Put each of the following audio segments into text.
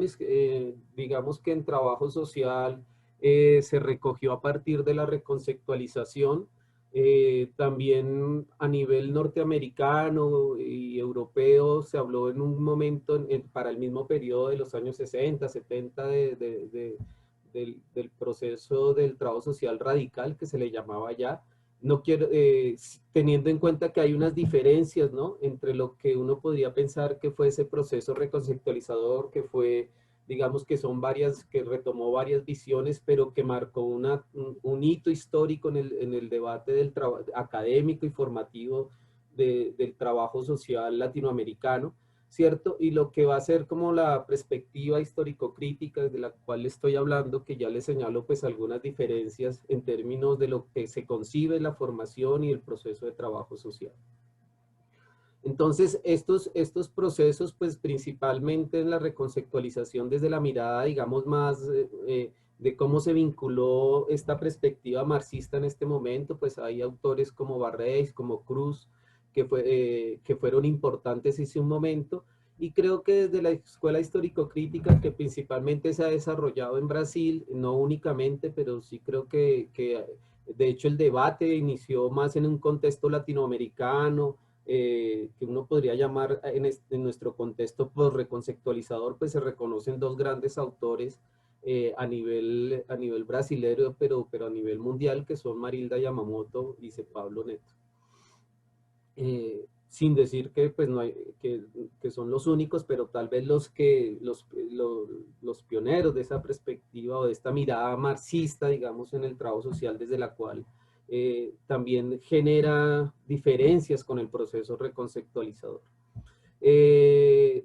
pues, digamos que en trabajo social se recogió a partir de la reconceptualización. También a nivel norteamericano y europeo se habló en un momento para el mismo periodo de los años 60, 70 del proceso del trabajo social radical que se le llamaba ya. No quiero, teniendo en cuenta que hay unas diferencias, ¿no?, entre lo que uno podría pensar que fue ese proceso reconceptualizador, que fue, digamos que son varias, que retomó varias visiones, pero que marcó un hito histórico en el debate del académico y formativo del trabajo social latinoamericano, ¿cierto? Y lo que va a ser como la perspectiva histórico-crítica de la cual estoy hablando, que ya les señalo pues algunas diferencias en términos de lo que se concibe la formación y el proceso de trabajo social. Entonces, estos procesos, pues principalmente en la reconceptualización desde la mirada, digamos, más de cómo se vinculó esta perspectiva marxista en este momento, pues hay autores como Barrés, como Cruz, que fueron importantes en ese momento, y creo que desde la escuela histórico-crítica, que principalmente se ha desarrollado en Brasil, no únicamente, pero sí creo que de hecho el debate inició más en un contexto latinoamericano, que uno podría llamar en nuestro contexto post-reconceptualizador, pues se reconocen dos grandes autores a nivel brasilero, pero a nivel mundial, que son Marilda Yamamoto y C. Pablo Neto. Sin decir que, pues, no hay, que son los únicos, pero tal vez los pioneros de esa perspectiva o de esta mirada marxista, digamos, en el trabajo social, desde la cual también genera diferencias con el proceso reconceptualizador.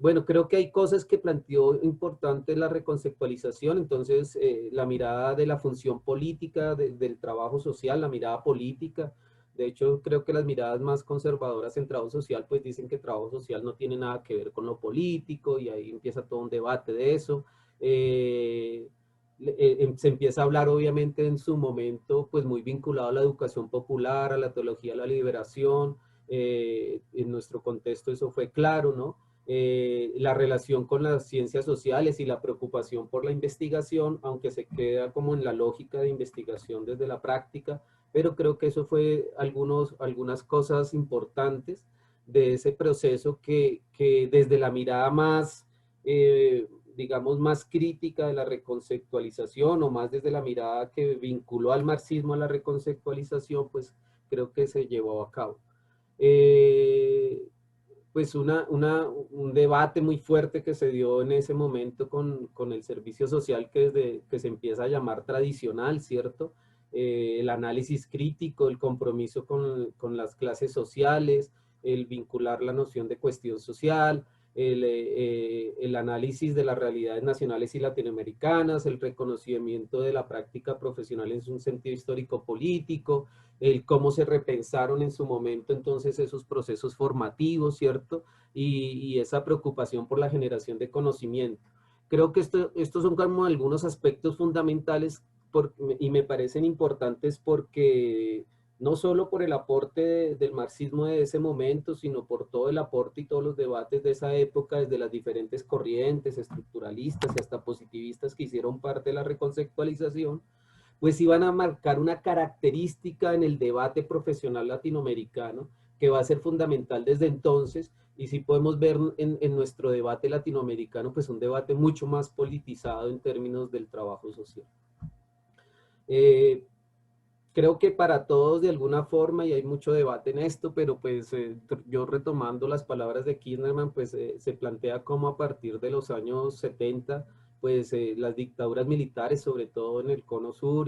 Bueno, creo que hay cosas que planteó importante la reconceptualización, entonces la mirada de la función política del trabajo social, la mirada política. De hecho, creo que las miradas más conservadoras en trabajo social pues dicen que trabajo social no tiene nada que ver con lo político, y ahí empieza todo un debate de eso. Se empieza a hablar obviamente en su momento pues muy vinculado a la educación popular, a la teología de la liberación. En nuestro contexto eso fue claro, ¿no? La relación con las ciencias sociales y la preocupación por la investigación, aunque se queda como en la lógica de investigación desde la práctica, pero creo que eso fue algunas cosas importantes de ese proceso que desde la mirada más, digamos, más crítica de la reconceptualización, o más desde la mirada que vinculó al marxismo a la reconceptualización, pues creo que se llevó a cabo. Pues un debate muy fuerte que se dio en ese momento con el servicio social que se empieza a llamar tradicional, ¿cierto? El análisis crítico, el compromiso con las clases sociales, el vincular la noción de cuestión social, el análisis de las realidades nacionales y latinoamericanas, el reconocimiento de la práctica profesional en un sentido histórico-político, el cómo se repensaron en su momento entonces esos procesos formativos, ¿cierto? Y esa preocupación por la generación de conocimiento. Creo que estos son como algunos aspectos fundamentales y me parecen importantes porque no solo por el aporte del marxismo de ese momento, sino por todo el aporte y todos los debates de esa época, desde las diferentes corrientes estructuralistas y hasta positivistas que hicieron parte de la reconceptualización, pues iban a marcar una característica en el debate profesional latinoamericano que va a ser fundamental desde entonces, y sí podemos ver en nuestro debate latinoamericano pues un debate mucho más politizado en términos del trabajo social. Creo que para todos de alguna forma, y hay mucho debate en esto, pero pues yo retomando las palabras de Kinderman, pues se plantea cómo a partir de los años 70, pues las dictaduras militares, sobre todo en el cono sur,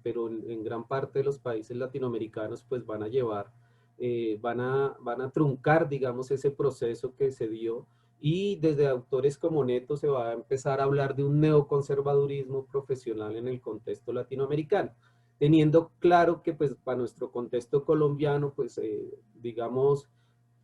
pero en gran parte de los países latinoamericanos, pues van a llevar, van a truncar, digamos, ese proceso que se dio, y desde autores como Neto se va a empezar a hablar de un neoconservadurismo profesional en el contexto latinoamericano, teniendo claro que pues para nuestro contexto colombiano, pues digamos,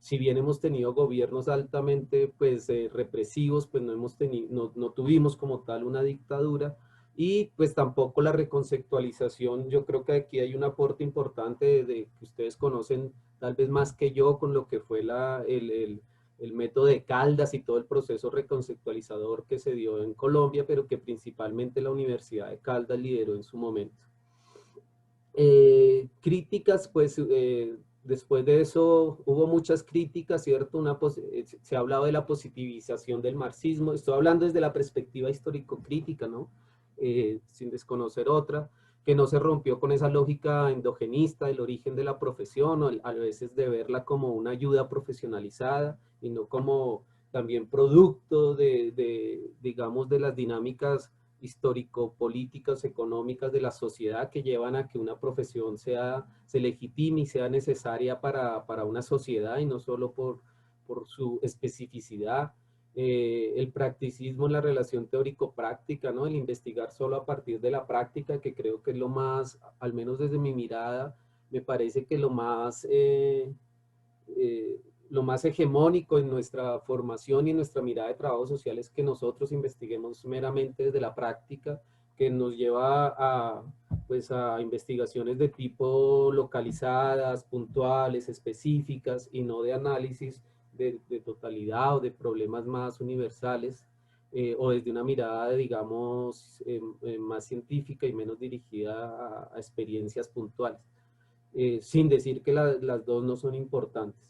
si bien hemos tenido gobiernos altamente pues represivos, pues no tuvimos como tal una dictadura, y pues tampoco la reconceptualización. Yo creo que aquí hay un aporte importante que ustedes conocen tal vez más que yo con lo que fue el método de Caldas y todo el proceso reconceptualizador que se dio en Colombia, pero que principalmente la Universidad de Caldas lideró en su momento. Críticas, pues después de eso hubo muchas críticas, ¿cierto? Se ha hablado de la positivización del marxismo, estoy hablando desde la perspectiva histórico-crítica, ¿no? Sin desconocer otra, que no se rompió con esa lógica endogenista del origen de la profesión, o a veces de verla como una ayuda profesionalizada y no como también producto digamos, de las dinámicas histórico-políticas, económicas de la sociedad que llevan a que una profesión se legitime y sea necesaria para una sociedad y no solo por su especificidad. El practicismo en la relación teórico-práctica, ¿no? El investigar solo a partir de la práctica, que creo que es lo más, al menos desde mi mirada, me parece que lo más hegemónico en nuestra formación y en nuestra mirada de trabajo social es que nosotros investiguemos meramente desde la práctica, que nos lleva pues a investigaciones de tipo localizadas, puntuales, específicas, y no de análisis de totalidad o de problemas más universales, o desde una mirada, digamos, más científica y menos dirigida a experiencias puntuales. Sin decir que las dos no son importantes.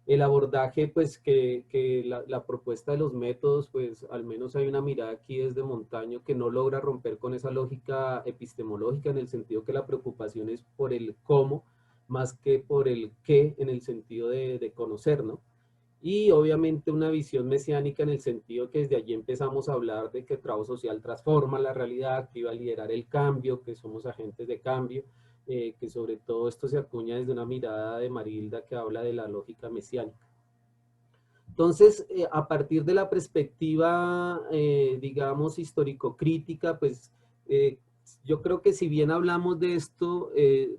El abordaje, pues que la propuesta de los métodos, pues al menos hay una mirada aquí desde Montaño que no logra romper con esa lógica epistemológica en el sentido que la preocupación es por el cómo más que por el qué en el sentido de conocer, ¿no? Y obviamente una visión mesiánica en el sentido que desde allí empezamos a hablar de que el trabajo social transforma la realidad, que iba a liderar el cambio, que somos agentes de cambio, que sobre todo esto se acuña desde una mirada de Marilda que habla de la lógica mesiánica. Entonces, a partir de la perspectiva, digamos, histórico-crítica, pues yo creo que si bien hablamos de esto,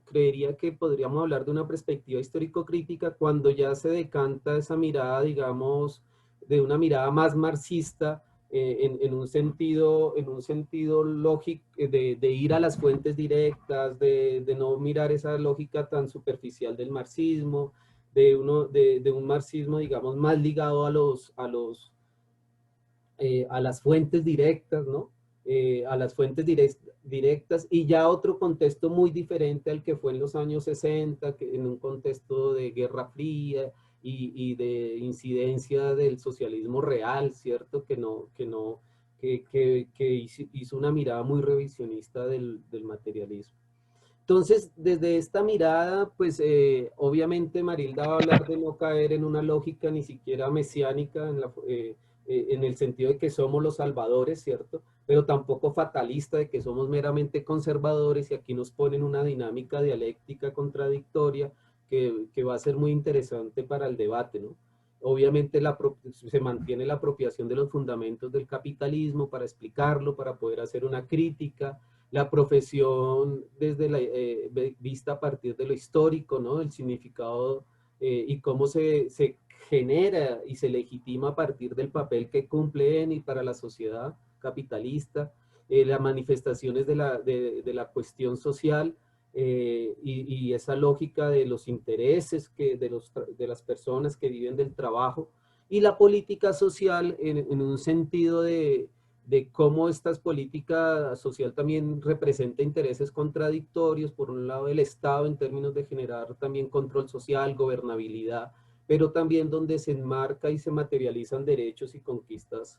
creería que podríamos hablar de una perspectiva histórico-crítica cuando ya se decanta esa mirada, digamos, de una mirada más marxista, en un sentido lógico, de ir a las fuentes directas, de no mirar esa lógica tan superficial del marxismo, de un marxismo, digamos, más ligado a las fuentes directas, ¿no? A las fuentes directas y ya otro contexto muy diferente al que fue en los años 60, que en un contexto de Guerra Fría y de incidencia del socialismo real, ¿cierto? Que hizo una mirada muy revisionista del materialismo. Entonces, desde esta mirada, pues obviamente Marilda va a hablar de no caer en una lógica ni siquiera mesiánica en el sentido de que somos los salvadores, ¿cierto? Pero tampoco fatalista de que somos meramente conservadores y aquí nos ponen una dinámica dialéctica contradictoria que va a ser muy interesante para el debate, ¿no? Obviamente se mantiene la apropiación de los fundamentos del capitalismo para explicarlo, para poder hacer una crítica, la profesión desde vista a partir de lo histórico, ¿no? El significado y cómo se genera y se legitima a partir del papel que cumple en y para la sociedad capitalista, las manifestaciones de la cuestión social y esa lógica de los intereses de las personas que viven del trabajo y la política social en un sentido de cómo esta política social también representa intereses contradictorios, por un lado el Estado en términos de generar también control social, gobernabilidad, pero también donde se enmarca y se materializan derechos y conquistas.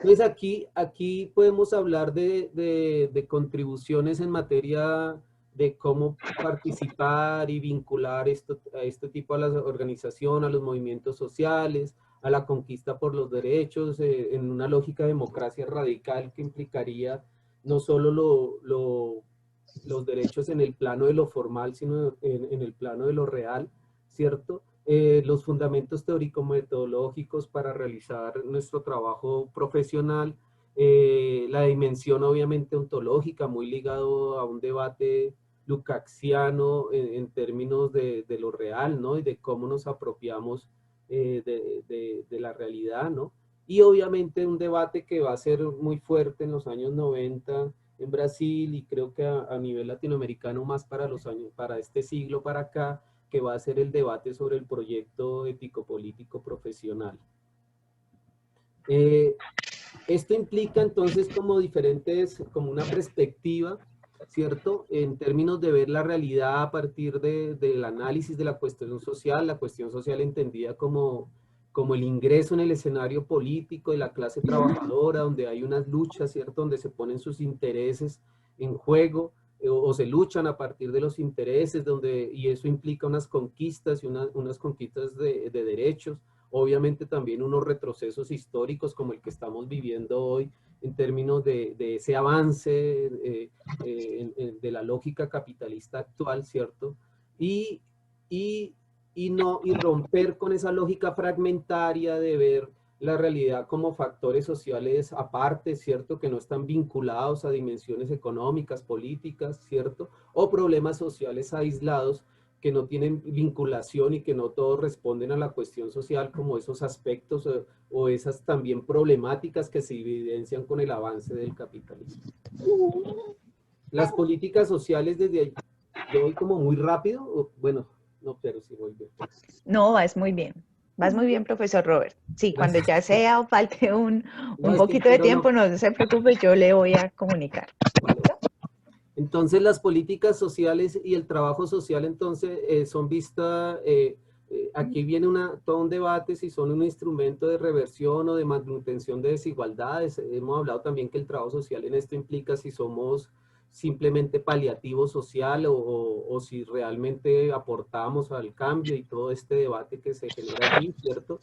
Entonces aquí podemos hablar de contribuciones en materia de cómo participar y vincular a este tipo a la organización, a los movimientos sociales, a la conquista por los derechos, en una lógica de democracia radical que implicaría no solo los derechos en el plano de lo formal, sino en el plano de lo real, ¿cierto? Los fundamentos teórico-metodológicos para realizar nuestro trabajo profesional, la dimensión obviamente ontológica, muy ligado a un debate lukácsiano en términos de lo real, ¿no? Y de cómo nos apropiamos de la realidad, ¿no? Y obviamente un debate que va a ser muy fuerte en los años 90 en Brasil y creo que a nivel latinoamericano más para para este siglo para acá, que va a ser el debate sobre el proyecto ético-político profesional. Esto implica entonces como diferentes, como una perspectiva, ¿cierto? En términos de ver la realidad a partir del análisis de la cuestión social entendida como el ingreso en el escenario político de la clase trabajadora, donde hay unas luchas, ¿cierto? Donde se ponen sus intereses en juego, o se luchan a partir de los intereses, y eso implica unas conquistas y unas conquistas de derechos, obviamente también unos retrocesos históricos como el que estamos viviendo hoy en términos de ese avance de la lógica capitalista actual, ¿cierto? Y, y, y romper con esa lógica fragmentaria de ver la realidad como factores sociales aparte, ¿cierto? Que no están vinculados a dimensiones económicas, políticas, ¿cierto? O problemas sociales aislados que no tienen vinculación y que no todos responden a la cuestión social, como esos aspectos o esas también problemáticas que se evidencian con el avance del capitalismo. Las políticas sociales desde ahí, yo voy como muy rápido, bueno, no, pero sí voy bien. No, vas muy bien. Vas muy bien, profesor Robert. Sí, cuando ya sea o falte un No, es que poquito de quiero tiempo, no se preocupe, yo le voy a comunicar. ¿Listo? Entonces las políticas sociales y el trabajo social entonces son vistas, aquí viene todo un debate si son un instrumento de reversión o de manutención de desigualdades. Hemos hablado también que el trabajo social en esto implica si somos simplemente paliativo social o si realmente aportamos al cambio y todo este debate que se genera allí, ¿cierto?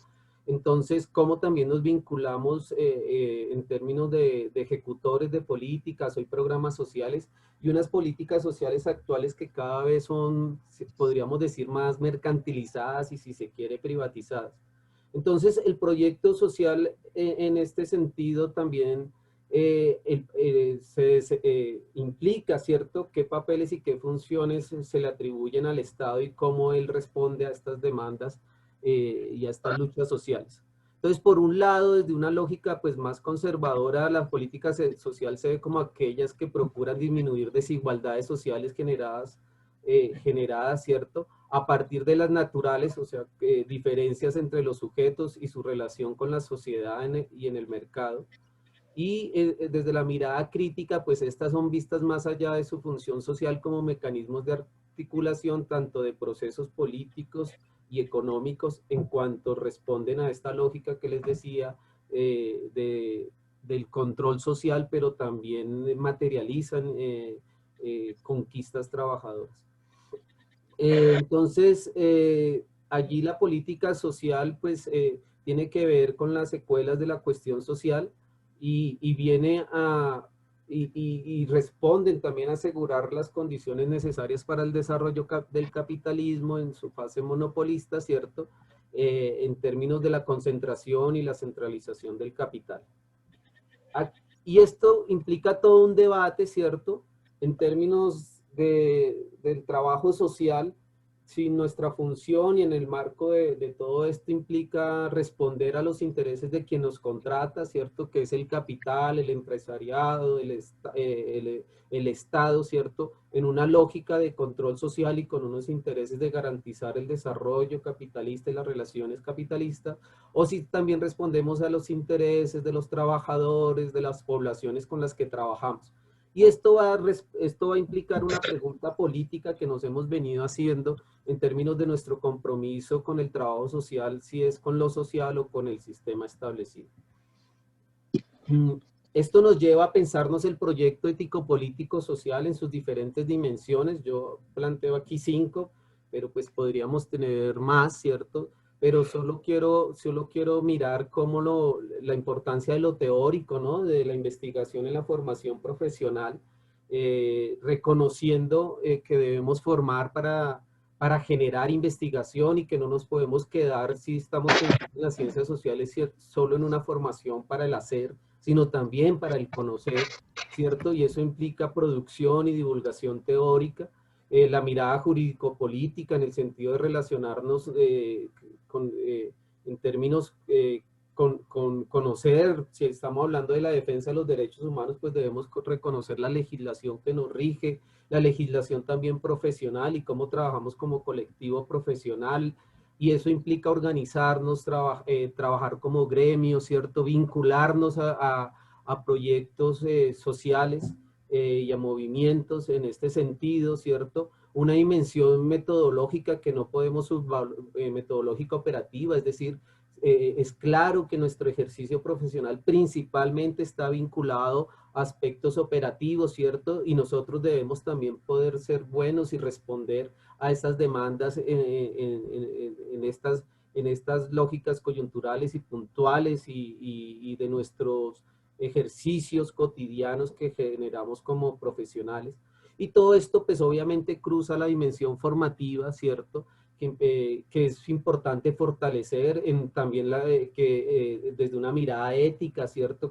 Entonces, ¿cómo también nos vinculamos en términos de ejecutores de políticas o programas sociales y unas políticas sociales actuales que cada vez son, podríamos decir, más mercantilizadas y si se quiere privatizadas? Entonces, el proyecto social en este sentido también implica, ¿cierto?, qué papeles y qué funciones se le atribuyen al Estado y cómo él responde a estas demandas y a estas luchas sociales. Entonces, por un lado, desde una lógica pues más conservadora, la política social se ve como aquellas que procuran disminuir desigualdades sociales generadas, ¿cierto?, a partir de las naturales, o sea, diferencias entre los sujetos y su relación con la sociedad y en el mercado. Y desde la mirada crítica, pues estas son vistas más allá de su función social como mecanismos de articulación tanto de procesos políticos y económicos en cuanto responden a esta lógica que les decía del control social, pero también materializan conquistas trabajadoras. Entonces, allí la política social pues tiene que ver con las secuelas de la cuestión social y viene y responden también a asegurar las condiciones necesarias para el desarrollo del capitalismo en su fase monopolista, ¿cierto? En términos de la concentración y la centralización del capital. Y esto implica todo un debate, ¿cierto? En términos del trabajo social, si nuestra función y en el marco de todo esto implica responder a los intereses de quien nos contrata, ¿cierto? Que es el capital, el empresariado, el Estado, ¿cierto? En una lógica de control social y con unos intereses de garantizar el desarrollo capitalista y las relaciones capitalistas, o si también respondemos a los intereses de los trabajadores, de las poblaciones con las que trabajamos. Y esto va a implicar una pregunta política que nos hemos venido haciendo en términos de nuestro compromiso con el trabajo social, si es con lo social o con el sistema establecido. Esto nos lleva a pensarnos el proyecto ético-político-social en sus diferentes dimensiones. Yo planteo aquí 5, pero pues podríamos tener más, ¿cierto? Pero solo quiero mirar cómo la importancia de lo teórico, ¿no? De la investigación en la formación profesional, reconociendo que debemos formar para generar investigación y que no nos podemos quedar, si estamos pensando en las ciencias sociales, solo en una formación para el hacer, sino también para el conocer, ¿cierto? Y eso implica producción y divulgación teórica, la mirada jurídico-política en el sentido de relacionarnos en términos conocer, si estamos hablando de la defensa de los derechos humanos, pues debemos reconocer la legislación que nos rige, la legislación también profesional y cómo trabajamos como colectivo profesional, y eso implica organizarnos, trabajar como gremio, ¿cierto? Vincularnos a proyectos sociales y a movimientos en este sentido, ¿cierto? Una dimensión metodológica que no podemos metodológica operativa, es decir, es claro que nuestro ejercicio profesional principalmente está vinculado a aspectos operativos, ¿cierto? Y nosotros debemos también poder ser buenos y responder a estas demandas en estas lógicas coyunturales y puntuales y de nuestros ejercicios cotidianos que generamos como profesionales. Y todo esto pues obviamente cruza la dimensión formativa, ¿cierto? Que es importante fortalecer también desde una mirada ética, ¿cierto?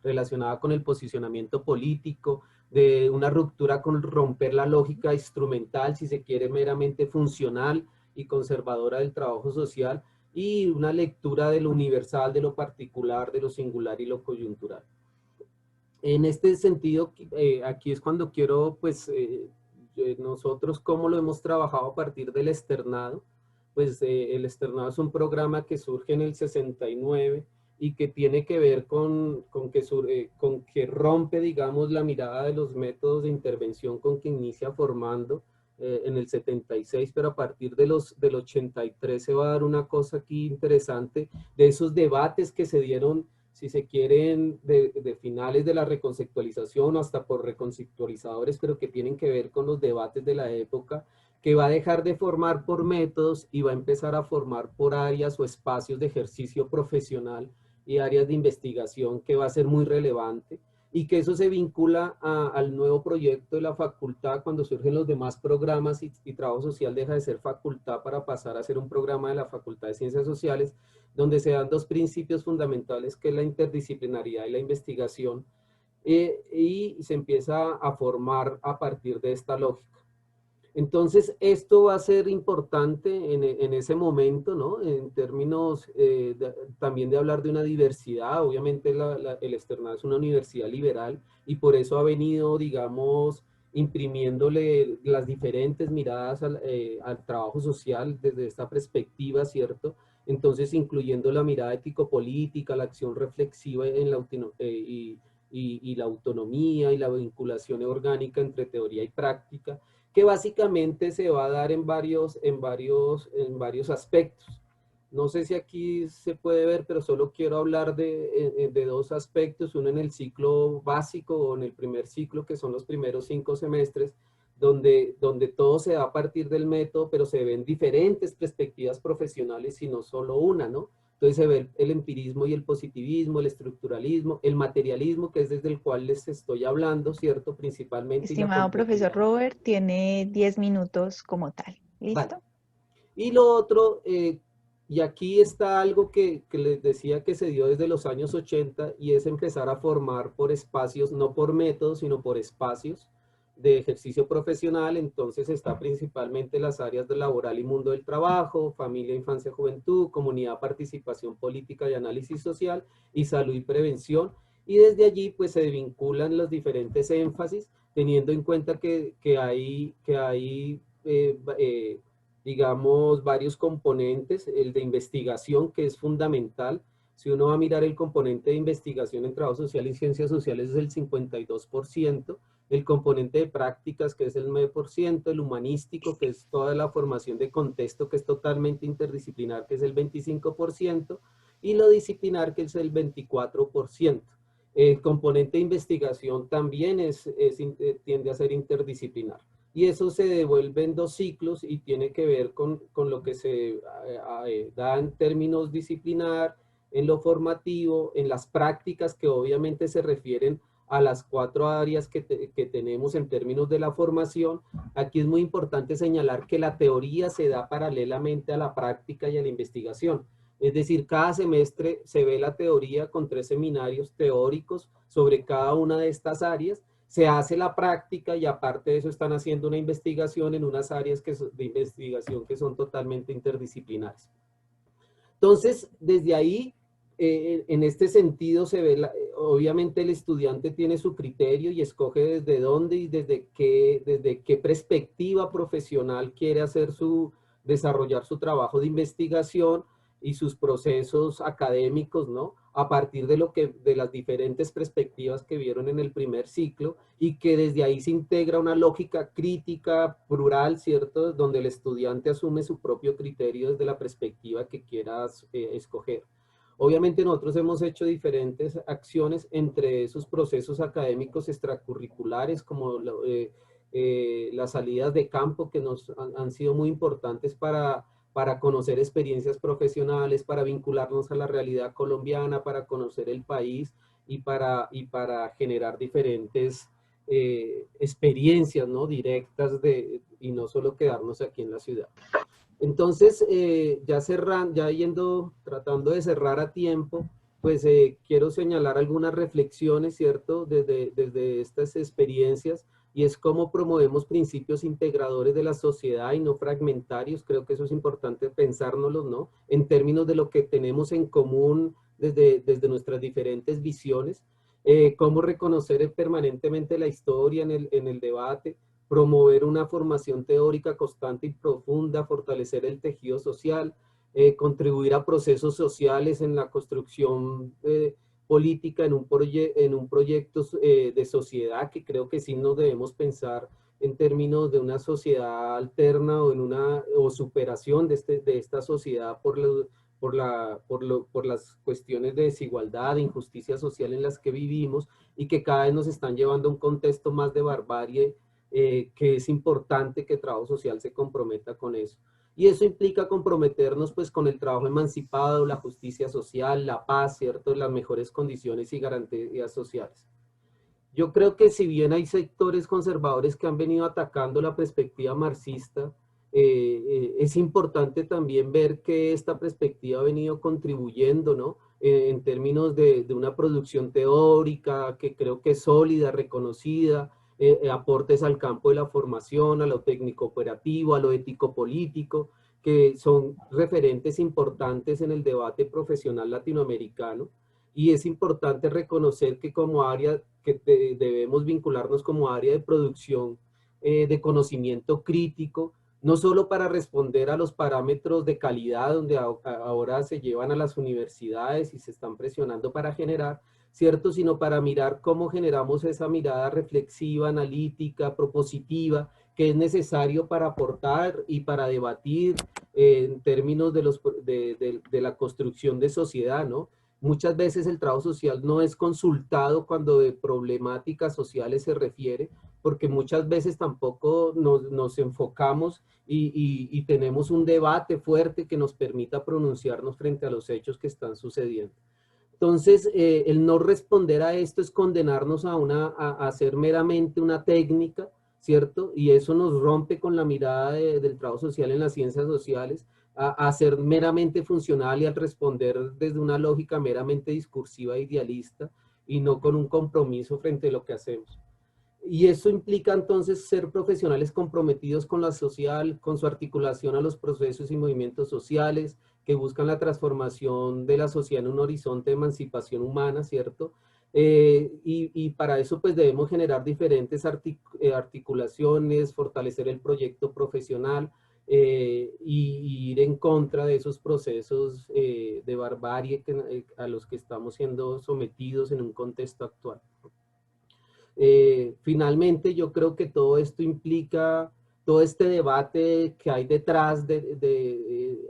Relacionada con el posicionamiento político, de una ruptura con romper la lógica instrumental, si se quiere, meramente funcional y conservadora del trabajo social, y una lectura de lo universal, de lo particular, de lo singular y lo coyuntural. En este sentido, aquí es cuando quiero, pues, nosotros cómo lo hemos trabajado a partir del externado. Pues el externado es un programa que surge en el 69 y que tiene que ver con que rompe, digamos, la mirada de los métodos de intervención con que inicia formando en el 76, pero a partir del 83 se va a dar una cosa aquí interesante de esos debates que se dieron, si se quieren, de finales de la reconceptualización hasta por reconceptualizadores, pero que tienen que ver con los debates de la época, que va a dejar de formar por métodos y va a empezar a formar por áreas o espacios de ejercicio profesional y áreas de investigación, que va a ser muy relevante, y que eso se vincula al nuevo proyecto de la facultad cuando surgen los demás programas y trabajo social deja de ser facultad para pasar a ser un programa de la Facultad de Ciencias Sociales, donde se dan dos principios fundamentales, que es la interdisciplinaridad y la investigación, y se empieza a formar a partir de esta lógica. Entonces, esto va a ser importante en ese momento, ¿no? En términos también de hablar de una diversidad. Obviamente el externado es una universidad liberal y por eso ha venido, digamos, imprimiéndole las diferentes miradas al trabajo social desde esta perspectiva, ¿cierto? Entonces, incluyendo la mirada ético-política, la acción reflexiva y la autonomía y la vinculación orgánica entre teoría y práctica, que básicamente se va a dar en varios aspectos. No sé si aquí se puede ver, pero solo quiero hablar de dos aspectos, uno en el ciclo básico o en el primer ciclo, que son los primeros 5 semestres, donde todo se da a partir del método, pero se ven diferentes perspectivas profesionales y no solo una, ¿no? Entonces se ve el empirismo y el positivismo, el estructuralismo, el materialismo, que es desde el cual les estoy hablando, ¿cierto? Principalmente. Estimado profesor Robert, tiene 10 minutos como tal. ¿Listo? Vale. Y lo otro, y aquí está algo que les decía que se dio desde los años 80, y es empezar a formar por espacios, no por métodos, sino por espacios de ejercicio profesional. Entonces está principalmente las áreas de laboral y mundo del trabajo, familia, infancia, juventud, comunidad, participación política y análisis social, y salud y prevención. Y desde allí pues se vinculan los diferentes énfasis, teniendo en cuenta que hay digamos, varios componentes. El de investigación, que es fundamental. Si uno va a mirar el componente de investigación en trabajo social y ciencias sociales, es el 52%, el componente de prácticas, que es el 9%, el humanístico, que es toda la formación de contexto, que es totalmente interdisciplinar, que es el 25%, y lo disciplinar, que es el 24%. El componente de investigación también tiende a ser interdisciplinar. Y eso se devuelve en 2 ciclos y tiene que ver con lo que se da en términos disciplinar, en lo formativo, en las prácticas, que obviamente se refieren a las 4 áreas que tenemos en términos de la formación. Aquí es muy importante señalar que la teoría se da paralelamente a la práctica y a la investigación. Es decir, cada semestre se ve la teoría con 3 seminarios teóricos sobre cada una de estas áreas. Se hace la práctica y aparte de eso están haciendo una investigación en unas áreas de investigación que son totalmente interdisciplinares. Entonces, desde ahí en este sentido se ve, obviamente el estudiante tiene su criterio y escoge desde dónde y desde qué perspectiva profesional quiere desarrollar su trabajo de investigación y sus procesos académicos, ¿no? A partir de las diferentes perspectivas que vieron en el primer ciclo, y que desde ahí se integra una lógica crítica plural, ¿cierto? Donde el estudiante asume su propio criterio desde la perspectiva que quiera escoger. Obviamente nosotros hemos hecho diferentes acciones entre esos procesos académicos extracurriculares, como las salidas de campo, que nos han sido muy importantes para conocer experiencias profesionales, para vincularnos a la realidad colombiana, para conocer el país y para generar diferentes experiencias, ¿no? Directas y no solo quedarnos aquí en la ciudad. Entonces, tratando de cerrar a tiempo, pues quiero señalar algunas reflexiones, ¿cierto? Desde estas experiencias, y es cómo promovemos principios integradores de la sociedad y no fragmentarios. Creo que eso es importante pensárnoslo, ¿no? En términos de lo que tenemos en común desde nuestras diferentes visiones, cómo reconocer permanentemente la historia en el debate, promover una formación teórica constante y profunda, fortalecer el tejido social, contribuir a procesos sociales en la construcción política, en un proyecto de sociedad, que creo que sí nos debemos pensar en términos de una sociedad alterna o superación de esta sociedad por las cuestiones de desigualdad, de injusticia social en las que vivimos, y que cada vez nos están llevando a un contexto más de barbarie, que es importante que el trabajo social se comprometa con eso. Y eso implica comprometernos pues con el trabajo emancipado, la justicia social, la paz, ¿cierto? Las mejores condiciones y garantías sociales. Yo creo que si bien hay sectores conservadores que han venido atacando la perspectiva marxista, es importante también ver que esta perspectiva ha venido contribuyendo, ¿no? En términos de una producción teórica que creo que es sólida, reconocida, aportes al campo de la formación, a lo técnico operativo, a lo ético político, que son referentes importantes en el debate profesional latinoamericano. Y es importante reconocer que como área, debemos vincularnos como área de producción de conocimiento crítico, no solo para responder a los parámetros de calidad donde ahora se llevan a las universidades y se están presionando para generar, ¿cierto? Sino para mirar cómo generamos esa mirada reflexiva, analítica, propositiva, que es necesario para aportar y para debatir en términos de la construcción de sociedad, ¿no? Muchas veces el trabajo social no es consultado cuando de problemáticas sociales se refiere, porque muchas veces tampoco nos enfocamos y tenemos un debate fuerte que nos permita pronunciarnos frente a los hechos que están sucediendo. Entonces, el no responder a esto es condenarnos a hacer meramente una técnica, ¿cierto? Y eso nos rompe con la mirada del trabajo social en las ciencias sociales, a ser meramente funcional y al responder desde una lógica meramente discursiva e idealista, y no con un compromiso frente a lo que hacemos. Y eso implica entonces ser profesionales comprometidos con la social, con su articulación a los procesos y movimientos sociales que buscan la transformación de la sociedad en un horizonte de emancipación humana, ¿cierto? Y para eso pues debemos generar diferentes articulaciones, fortalecer el proyecto profesional, y ir en contra de esos procesos de barbarie a los que estamos siendo sometidos en un contexto actual. Finalmente, yo creo que todo esto implica, todo este debate que hay detrás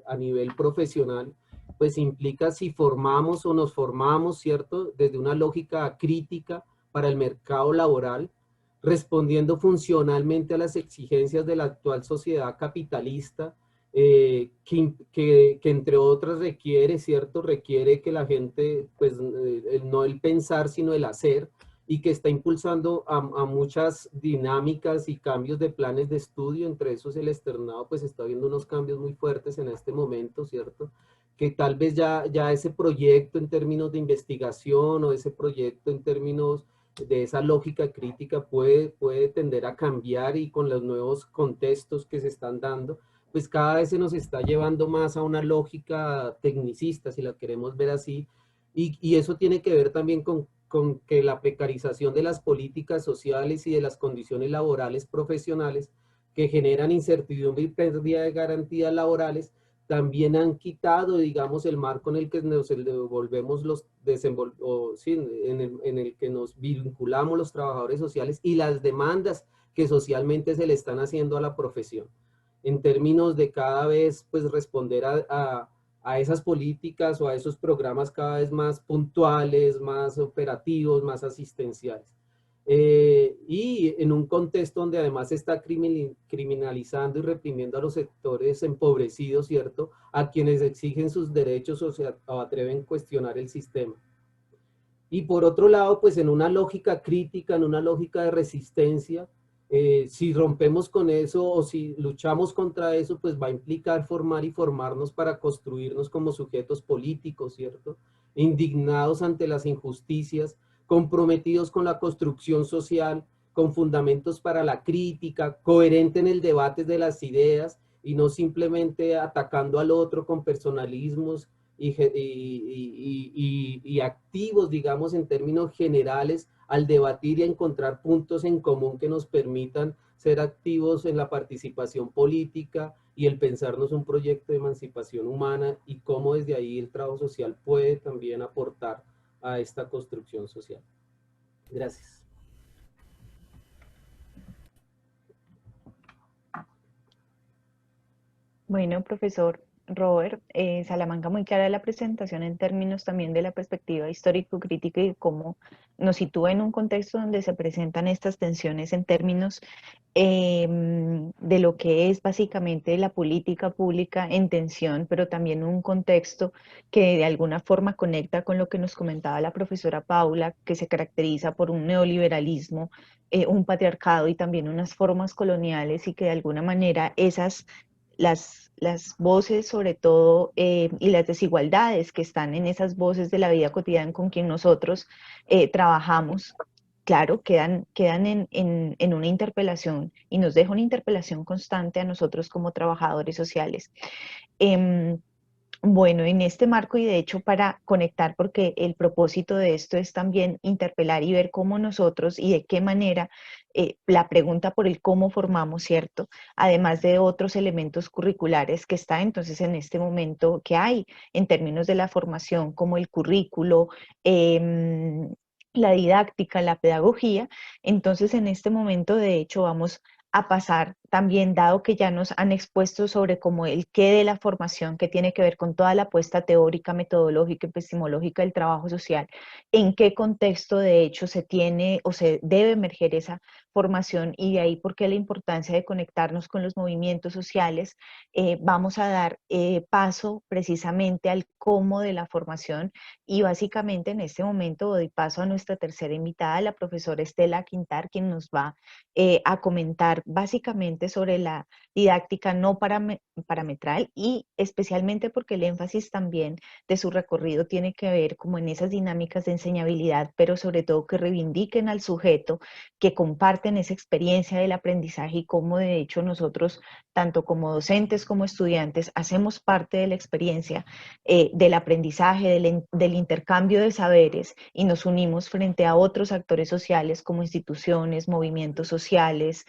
a nivel profesional, pues implica si formamos o nos formamos, ¿cierto? Desde una lógica crítica para el mercado laboral, respondiendo funcionalmente a las exigencias de la actual sociedad capitalista, que entre otras requiere, ¿cierto? Requiere que la gente, pues no el pensar, sino el hacer, y que está impulsando a muchas dinámicas y cambios de planes de estudio. Entre esos el externado pues está viendo unos cambios muy fuertes en este momento, ¿cierto? Que tal vez ya ese proyecto en términos de investigación o ese proyecto en términos de esa lógica crítica puede tender a cambiar, y con los nuevos contextos que se están dando, pues cada vez se nos está llevando más a una lógica tecnicista, si la queremos ver así, y eso tiene que ver también con que la precarización de las políticas sociales y de las condiciones laborales profesionales que generan incertidumbre y pérdida de garantías laborales, también han quitado, digamos, el marco en el que nos desenvolvemos sí, en el que nos vinculamos los trabajadores sociales y las demandas que socialmente se le están haciendo a la profesión, en términos de cada vez pues responder a esas políticas o a esos programas cada vez más puntuales, más operativos, más asistenciales. Y en un contexto donde además se está criminalizando y reprimiendo a los sectores empobrecidos, ¿cierto? A quienes exigen sus derechos o atreven a cuestionar el sistema. Y por otro lado, pues en una lógica crítica, en una lógica de resistencia, si rompemos con eso o si luchamos contra eso, pues va a implicar formar y formarnos para construirnos como sujetos políticos, ¿cierto? Indignados ante las injusticias, comprometidos con la construcción social, con fundamentos para la crítica, coherente en el debate de las ideas y no simplemente atacando al otro con personalismos y activos, digamos, en términos generales, al debatir y a encontrar puntos en común que nos permitan ser activos en la participación política y el pensarnos un proyecto de emancipación humana y cómo desde ahí el trabajo social puede también aportar a esta construcción social. Gracias. Bueno, profesor Robert, Salamanca, muy clara la presentación en términos también de la perspectiva histórico-crítica y cómo nos sitúa en un contexto donde se presentan estas tensiones en términos de lo que es básicamente la política pública en tensión, pero también un contexto que de alguna forma conecta con lo que nos comentaba la profesora Paula, que se caracteriza por un neoliberalismo, un patriarcado y también unas formas coloniales y que de alguna manera las voces sobre todo y las desigualdades que están en esas voces de la vida cotidiana con quien nosotros trabajamos, claro, quedan en una interpelación y nos deja una interpelación constante a nosotros como trabajadores sociales. Bueno, en este marco y de hecho para conectar, porque el propósito de esto es también interpelar y ver cómo nosotros y de qué manera la pregunta por el cómo formamos, ¿cierto? Además de otros elementos curriculares que está entonces en este momento que hay en términos de la formación, como el currículo, la didáctica, la pedagogía. Entonces en este momento de hecho vamos a pasar también, dado que ya nos han expuesto sobre cómo el qué de la formación, que tiene que ver con toda la apuesta teórica, metodológica, epistemológica del trabajo social, en qué contexto de hecho se tiene o se debe emerger esa formación y de ahí por qué la importancia de conectarnos con los movimientos sociales, vamos a dar paso precisamente al cómo de la formación y básicamente en este momento doy paso a nuestra tercera invitada, la profesora Estela Quintar, quien nos va a comentar básicamente sobre la didáctica no parametral y especialmente porque el énfasis también de su recorrido tiene que ver como en esas dinámicas de enseñabilidad, pero sobre todo que reivindiquen al sujeto, que comparten esa experiencia del aprendizaje y cómo de hecho nosotros, tanto como docentes como estudiantes, hacemos parte de la experiencia del aprendizaje, del intercambio de saberes y nos unimos frente a otros actores sociales como instituciones, movimientos sociales,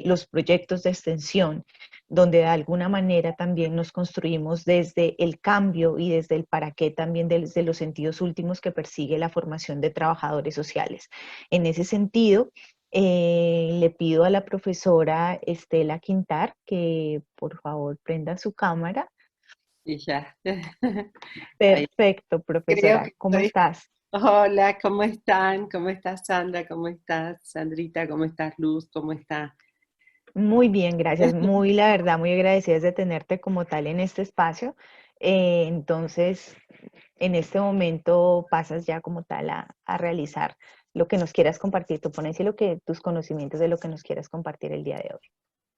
los proyectos de extensión, donde de alguna manera también nos construimos desde el cambio y desde el para qué también desde los sentidos últimos que persigue la formación de trabajadores sociales. En ese sentido, le pido a la profesora Estela Quintar que por favor prenda su cámara. Y ya. Ahí. Perfecto, Creo profesora. que ¿Cómo estoy. estás? Hola, ¿cómo están? ¿Cómo estás, Sandra? ¿Cómo estás, Sandrita? ¿Cómo estás, Luz? ¿Cómo estás? Muy bien, gracias. Muy, la verdad, muy agradecidas de tenerte como tal en este espacio. Entonces, en este momento pasas ya como tal a realizar lo que nos quieras compartir, tu ponencia y tus conocimientos de lo que nos quieras compartir el día de hoy.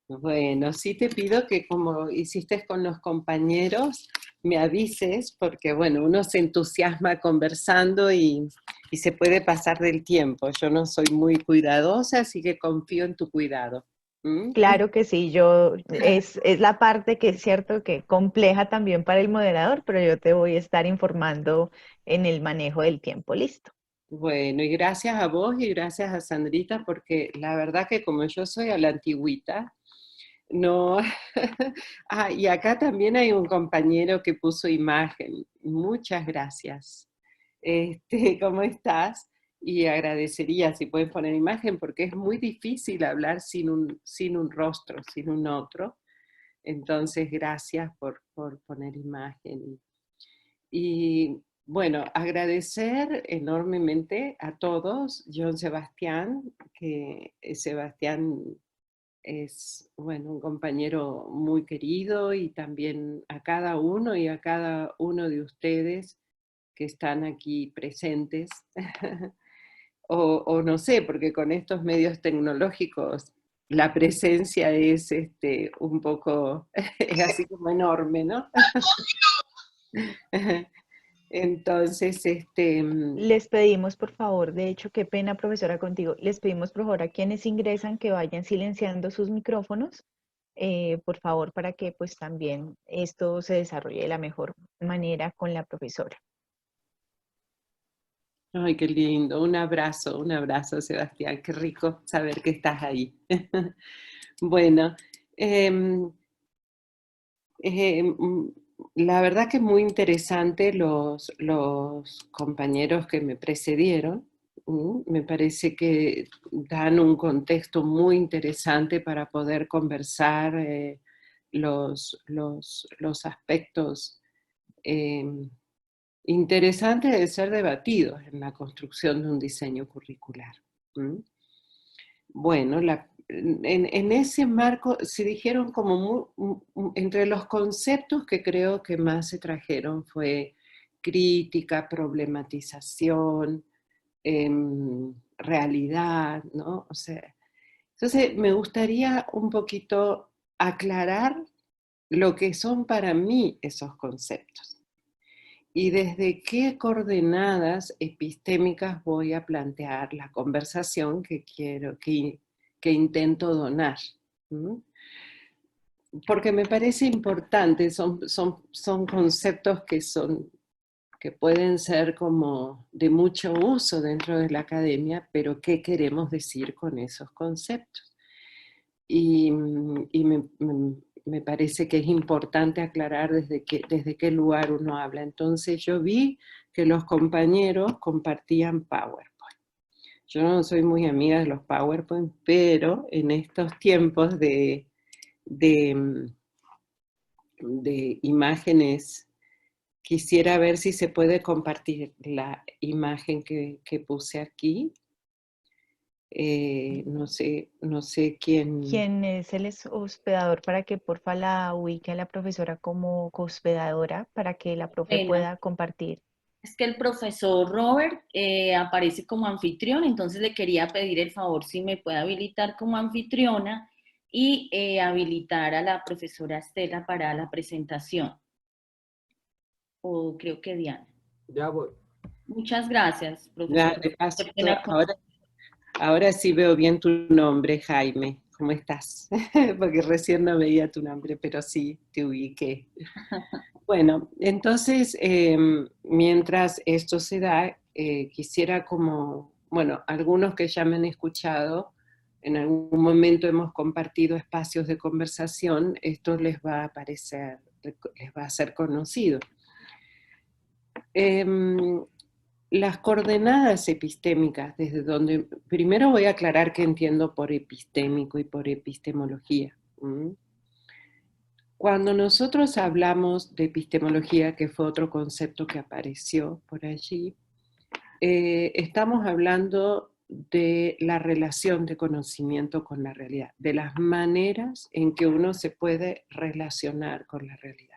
Bueno, sí te pido que como hiciste con los compañeros, me avises, porque bueno, uno se entusiasma conversando y se puede pasar del tiempo. Yo no soy muy cuidadosa, así que confío en tu cuidado. ¿Mm? Claro que sí, es la parte que es cierto que compleja también para el moderador, pero yo te voy a estar informando en el manejo del tiempo. Listo. Bueno, y gracias a vos y gracias a Sandrita, porque la verdad que como yo soy a la antigüita, no. Ah, y acá también hay un compañero que puso imagen. Muchas gracias. ¿Cómo estás? Y agradecería si pueden poner imagen, porque es muy difícil hablar sin un rostro, sin un otro. Entonces, gracias por poner imagen. Y bueno, agradecer enormemente a todos, John Sebastián, que Sebastián es, bueno, un compañero muy querido, y también a cada uno y a cada uno de ustedes que están aquí presentes. O no sé, porque con estos medios tecnológicos la presencia es un poco, es así como enorme, ¿no? Entonces, Les pedimos, por favor, de hecho, qué pena, profesora, contigo, les pedimos, por favor, a quienes ingresan que vayan silenciando sus micrófonos, por favor, para que pues también esto se desarrolle de la mejor manera con la profesora. ay, qué lindo, un abrazo, Sebastián, qué rico saber que estás ahí. Bueno, em, em, la verdad que es muy interesante los compañeros que me precedieron. Me parece que dan un contexto muy interesante para poder conversar los aspectos em, interesantes de ser debatidos en la construcción de un diseño curricular. ¿Mm? Bueno, en ese marco se dijeron como entre los conceptos que creo que más se trajeron fue crítica, problematización, realidad, ¿no? O sea, entonces me gustaría un poquito aclarar lo que son para mí esos conceptos y desde qué coordenadas epistémicas voy a plantear la conversación que intento donar. ¿Mm? Porque me parece importante, son conceptos que pueden ser como de mucho uso dentro de la academia, pero ¿qué queremos decir con esos conceptos? Y me parece que es importante aclarar desde qué lugar uno habla. Entonces yo vi que los compañeros compartían PowerPoint. Yo no soy muy amiga de los PowerPoint, pero en estos tiempos de, de imágenes, quisiera ver si se puede compartir la imagen que puse aquí. No sé quién. ¿Quién es el hospedador para que porfa la ubique a la profesora como hospedadora para que la profe Bueno, pueda compartir? es que el profesor Robert aparece como anfitrión, entonces le quería pedir el favor si me puede habilitar como anfitriona y habilitar a la profesora Estela para la presentación. O creo que Diana. Ya voy. Muchas gracias, Ya, profesor. de paso, Qué pena con- ahora sí veo bien tu nombre, Jaime. ¿Cómo estás? Porque recién no veía tu nombre, pero sí te ubiqué. Bueno, entonces, mientras esto se da, quisiera bueno, algunos que ya me han escuchado, en algún momento hemos compartido espacios de conversación, esto les va a parecer, les va a ser conocido. Las coordenadas epistémicas, desde donde, primero voy a aclarar qué entiendo por epistémico y por epistemología. Cuando nosotros hablamos de epistemología, que fue otro concepto que apareció por allí, estamos hablando de la relación de conocimiento con la realidad, de las maneras en que uno se puede relacionar con la realidad.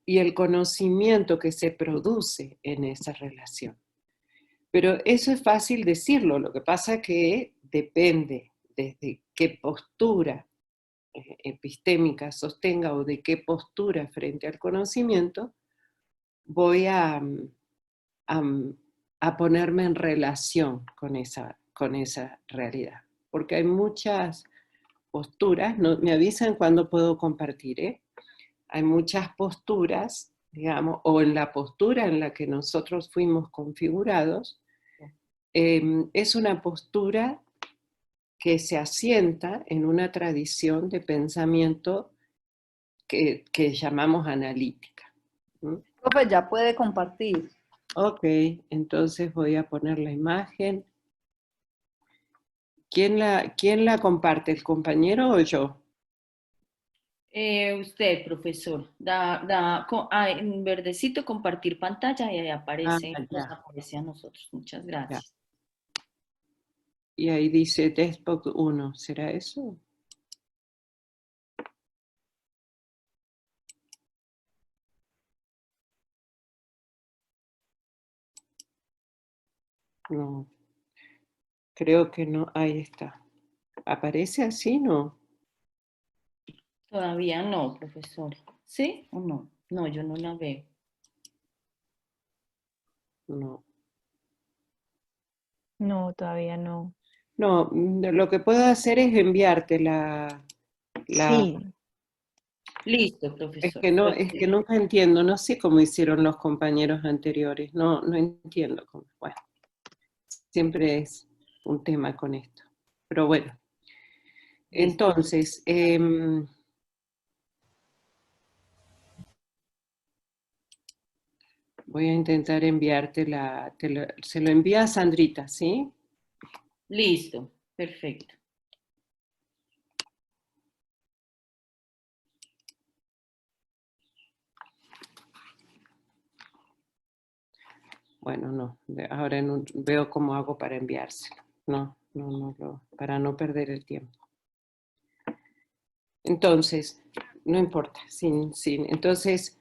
Y el conocimiento que se produce en esa relación. Pero eso es fácil decirlo, lo que pasa es que depende desde qué postura epistémica sostenga o de qué postura frente al conocimiento, voy a ponerme en relación con esa realidad. porque hay muchas posturas, no, me avisan cuando puedo compartir, ¿eh? Hay muchas posturas, digamos, o en la postura en la que nosotros fuimos configurados, es una postura que se asienta en una tradición de pensamiento que llamamos analítica. Profe, ya puede compartir. Ok, entonces voy a poner la imagen. ¿Quién la comparte, el compañero o yo? Usted, profesor, en verdecito compartir pantalla y ahí aparece, nos Ya, aparece a nosotros. Muchas ya. gracias. Y ahí dice Deskbox 1, ¿será eso? No, creo que no, ahí está. ¿Aparece así, no? Todavía no, profesor. ¿Sí o no? No, yo no la veo. No. No, todavía no. No, lo que puedo hacer es enviarte Sí, Listo, Es profesor. es que nunca entiendo, no sé cómo hicieron los compañeros anteriores, no entiendo cómo. Bueno, siempre es un tema con esto. Pero bueno, Listo. entonces, voy a intentar enviarte se lo envía a Sandrita, ¿sí? Listo, perfecto. Bueno, no, ahora veo cómo hago para enviárselo. No, para no perder el tiempo. Entonces, no importa, entonces,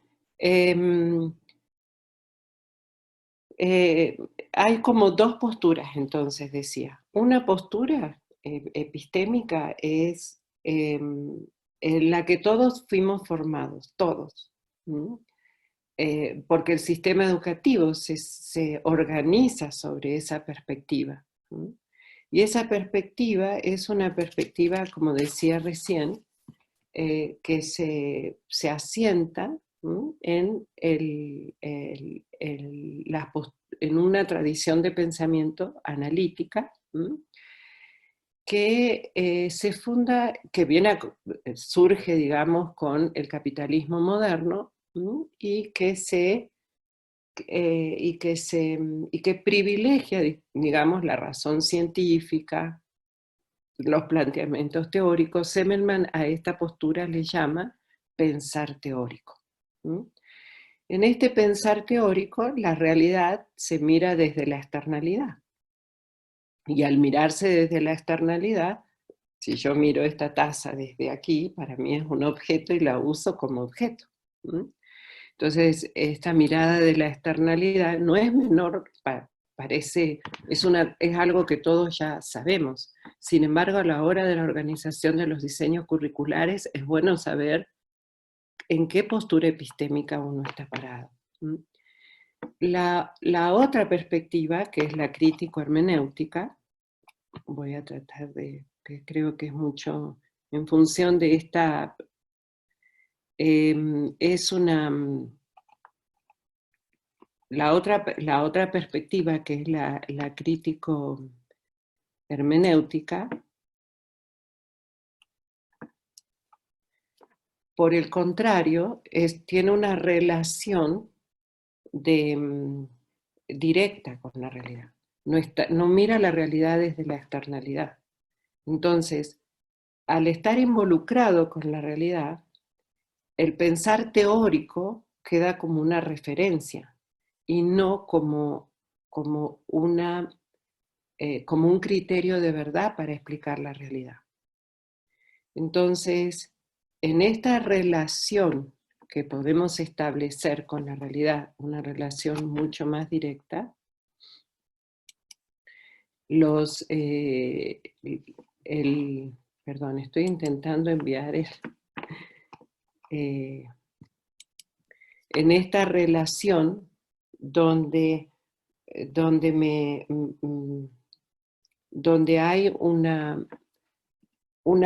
hay como dos posturas, entonces decía. Una postura epistémica es en la que todos fuimos formados, todos. Porque el sistema educativo se organiza sobre esa perspectiva. Y esa perspectiva es una perspectiva, como decía recién, que se asienta en, en una tradición de pensamiento analítica que se funda, que surge, digamos, con el capitalismo moderno y que privilegia, digamos, la razón científica, los planteamientos teóricos. Semmelman a esta postura le llama pensar teórico. En este pensar teórico, la realidad se mira desde la externalidad. Y al mirarse desde la externalidad, si yo miro esta taza desde aquí, para mí es un objeto y la uso como objeto. Entonces, esta mirada de la externalidad no es menor, parece, es algo que todos ya sabemos. Sin embargo, a la hora de la organización de los diseños curriculares, es bueno saber en qué postura epistémica uno está parado. La otra perspectiva, que es la crítico-hermenéutica, voy a tratar que creo que es mucho en función de esta, es una... La otra perspectiva, que es la crítico-hermenéutica, por el contrario, tiene una relación directa con la realidad. No mira la realidad desde la externalidad. Entonces, al estar involucrado con la realidad, el pensar teórico queda como una referencia y no como un criterio de verdad para explicar la realidad. Entonces, en esta relación que podemos establecer con la realidad, una relación mucho más directa, perdón, estoy intentando enviar en esta relación donde donde hay una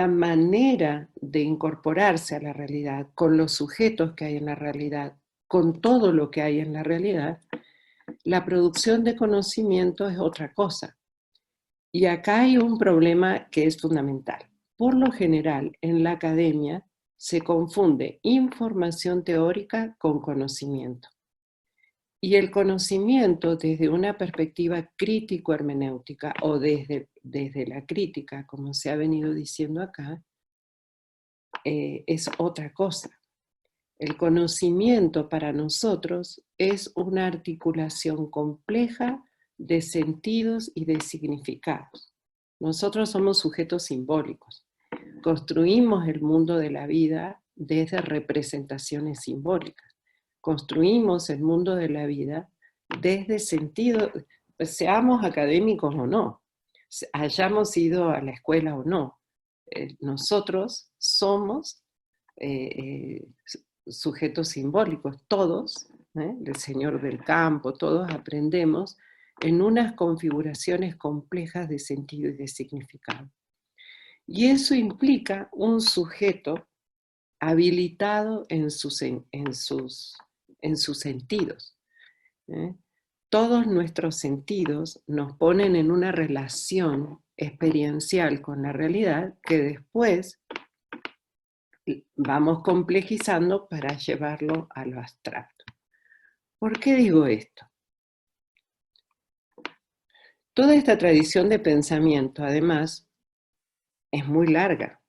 manera de incorporarse a la realidad, con los sujetos que hay en la realidad, con todo lo que hay en la realidad, la producción de conocimiento es otra cosa. Y acá hay un problema que es fundamental. Por lo general, en la academia se confunde información teórica con conocimiento. Y el conocimiento desde una perspectiva crítico-hermenéutica o desde la crítica, como se ha venido diciendo acá, es otra cosa. El conocimiento para nosotros es una articulación compleja de sentidos y de significados. Nosotros somos sujetos simbólicos. Construimos el mundo de la vida desde representaciones simbólicas. Construimos el mundo de la vida desde sentido, seamos académicos o no, hayamos ido a la escuela o no. Nosotros somos sujetos simbólicos, todos, el señor del campo, todos aprendemos en unas configuraciones complejas de sentido y de significado. Y eso implica un sujeto habilitado en sus sentidos. Todos nuestros sentidos nos ponen en una relación experiencial con la realidad que después vamos complejizando para llevarlo a lo abstracto. ¿Por qué digo esto? Toda esta tradición de pensamiento, además, es muy larga.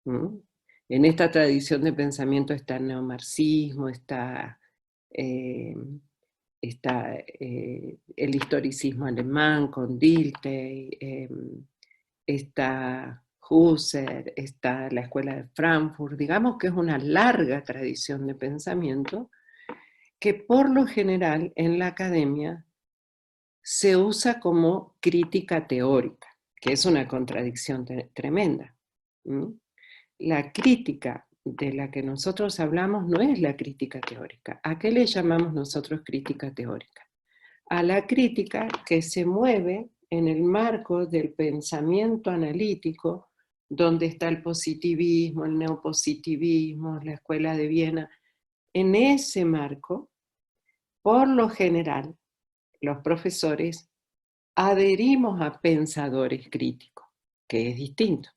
En esta tradición de pensamiento está el neomarxismo, está el historicismo alemán con Dilthey, está Husserl, está la Escuela de Frankfurt. Digamos que es una larga tradición de pensamiento que por lo general en la academia se usa como crítica teórica, que es una contradicción tremenda. La crítica de la que nosotros hablamos no es la crítica teórica. ¿A qué le llamamos nosotros crítica teórica? A la crítica que se mueve en el marco del pensamiento analítico, donde está el positivismo, el neopositivismo, la Escuela de Viena. En ese marco, por lo general, los profesores adherimos a pensadores críticos, que es distinto.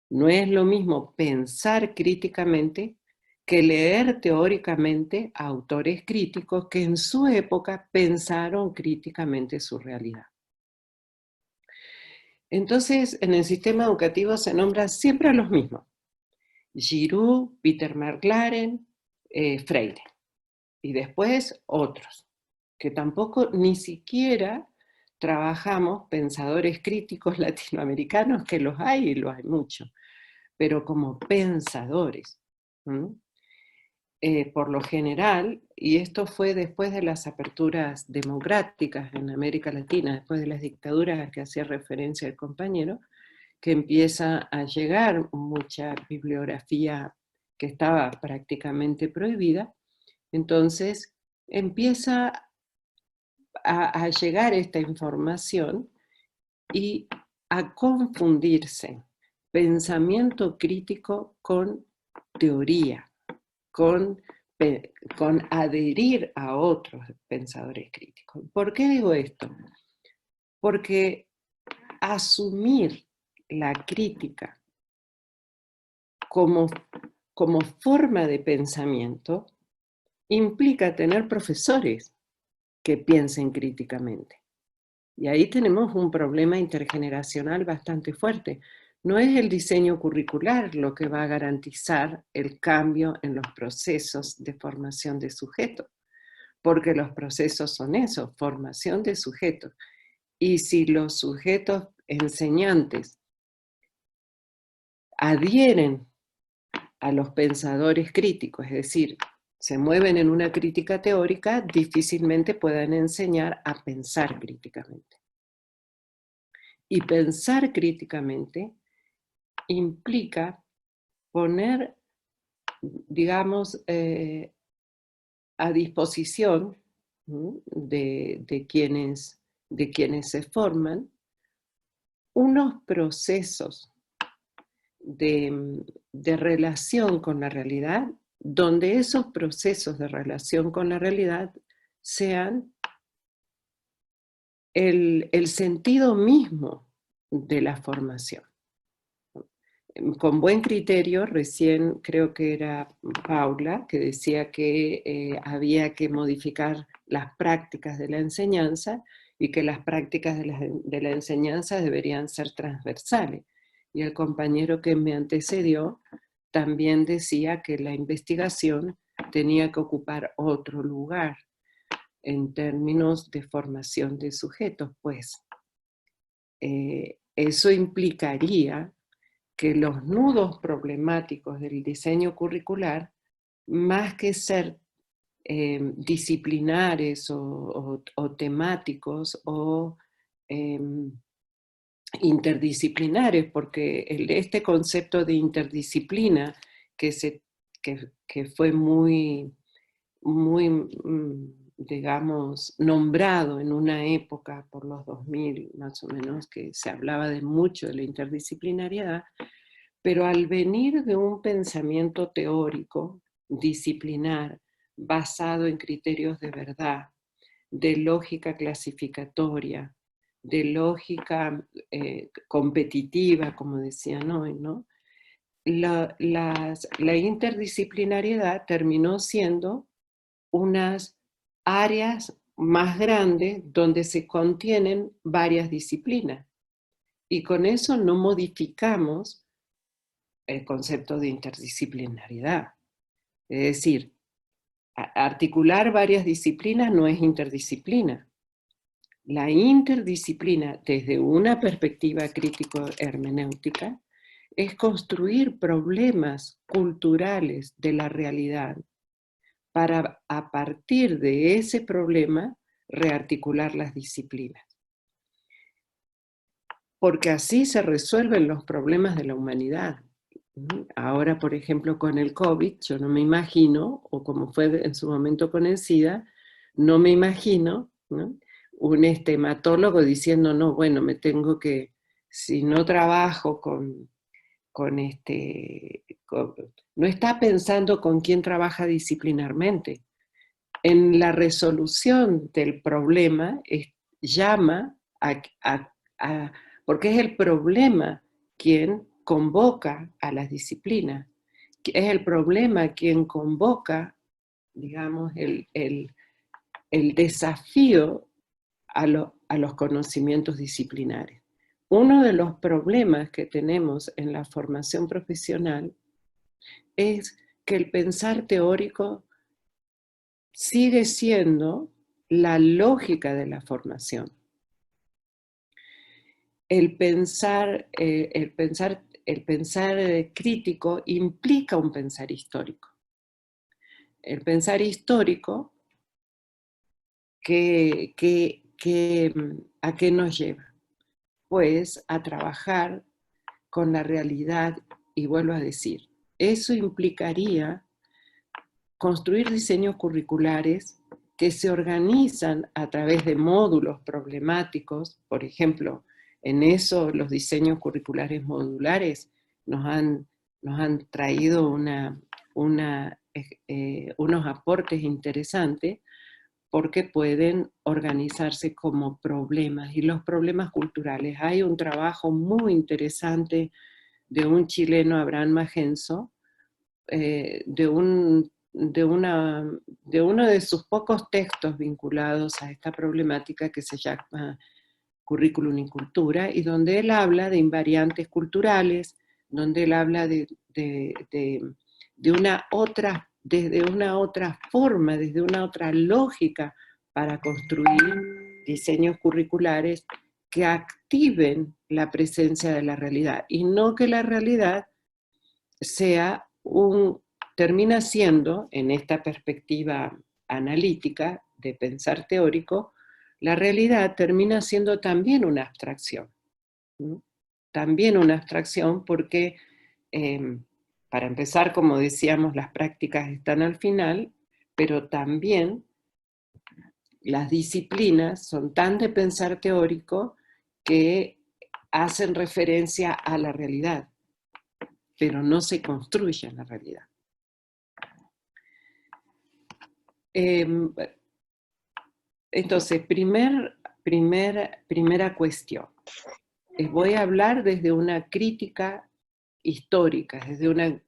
No es lo mismo pensar críticamente que leer teóricamente a autores críticos que en su época pensaron críticamente su realidad. Entonces, en el sistema educativo se nombran siempre a los mismos: Giroux, Peter McLaren, Freire, y después otros, que tampoco ni siquiera trabajamos pensadores críticos latinoamericanos, que los hay y los hay mucho, pero como pensadores. Por lo general, y esto fue después de las aperturas democráticas en América Latina, después de las dictaduras a que hacía referencia el compañero, que empieza a llegar mucha bibliografía que estaba prácticamente prohibida, entonces empieza a llegar esta información y a confundirse pensamiento crítico con teoría, con adherir a otros pensadores críticos. ¿Por qué digo esto? Porque asumir la crítica como forma de pensamiento implica tener profesores que piensen críticamente. Y ahí tenemos un problema intergeneracional bastante fuerte. No es el diseño curricular lo que va a garantizar el cambio en los procesos de formación de sujetos, porque los procesos son eso, formación de sujetos. Y si los sujetos enseñantes adhieren a los pensadores críticos, es decir, se mueven en una crítica teórica, difícilmente puedan enseñar a pensar críticamente. Y pensar críticamente implica poner, digamos, a disposición de quienes se forman unos procesos de relación con la realidad, donde esos procesos de relación con la realidad sean el sentido mismo de la formación. Con buen criterio, recién creo que era Paula, que decía que había que modificar las prácticas de la enseñanza y que las prácticas de la enseñanza deberían ser transversales. Y el compañero que me antecedió también decía que la investigación tenía que ocupar otro lugar en términos de formación de sujetos, pues eso implicaría que los nudos problemáticos del diseño curricular, más que ser disciplinares o temáticos o interdisciplinares, porque este concepto de interdisciplina que fue muy, digamos, nombrado en una época por los 2000 más o menos, que se hablaba de mucho de la interdisciplinariedad, pero al venir de un pensamiento teórico, disciplinar, basado en criterios de verdad, de lógica clasificatoria, de lógica competitiva, como decían hoy, ¿no? La interdisciplinariedad terminó siendo unas áreas más grandes donde se contienen varias disciplinas. Y con eso no modificamos el concepto de interdisciplinariedad. Es decir, articular varias disciplinas no es interdisciplina. La interdisciplina, desde una perspectiva crítico-hermenéutica, es construir problemas culturales de la realidad para, a partir de ese problema, rearticular las disciplinas. Porque así se resuelven los problemas de la humanidad. Ahora, por ejemplo, con el COVID, yo no me imagino, o como fue en su momento con el SIDA, no me imagino, ¿no?, un hematólogo diciendo, no, bueno, me tengo que, si no trabajo no está pensando con quién trabaja disciplinarmente. En la resolución del problema llama porque es el problema quien convoca a las disciplinas, es el problema quien convoca, digamos, el desafío a los conocimientos disciplinares. Uno de los problemas que tenemos en la formación profesional es que el pensar teórico sigue siendo la lógica de la formación. El pensar crítico implica un pensar histórico. El pensar histórico, ¿a qué nos lleva? Pues a trabajar con la realidad, y vuelvo a decir, eso implicaría construir diseños curriculares que se organizan a través de módulos problemáticos. Por ejemplo, en eso los diseños curriculares modulares nos han traído unos aportes interesantes, porque pueden organizarse como problemas, y los problemas culturales. Hay un trabajo muy interesante de un chileno, Abraham Magenzo, de uno de sus pocos textos vinculados a esta problemática, que se llama Currículum y Cultura, y donde él habla de invariantes culturales, donde él habla desde una otra forma, desde una otra lógica para construir diseños curriculares que activen la presencia de la realidad, y no que la realidad termina siendo, en esta perspectiva analítica de pensar teórico, la realidad termina siendo también una abstracción, ¿no? También una abstracción porque, para empezar, como decíamos, las prácticas están al final, pero también las disciplinas son tan de pensar teórico que hacen referencia a la realidad, pero no se construye la realidad. Entonces, primera cuestión. Voy a hablar desde una crítica histórica,